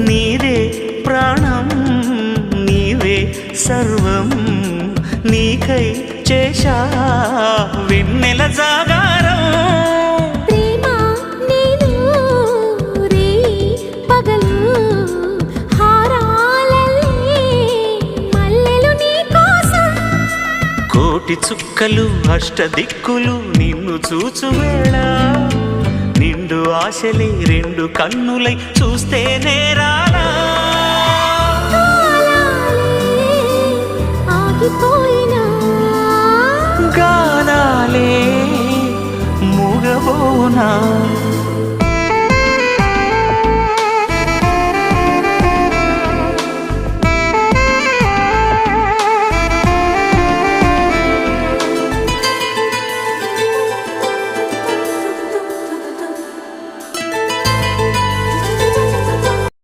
నీదే ప్రాణం నీవే సర్వం నీకై చేశా వెన్నెల జాగారం ప్రేమ నేను రే పగలు హారాలల్లే మల్లెలు నీ కోసం కోటి చుక్కలు అష్టదిక్కులు నిన్ను చూచువేళ నిండు ఆశలే రెండు కన్నులై చూస్తే నేరాలా ఆగిపోయినా గానాలే మూగబోనా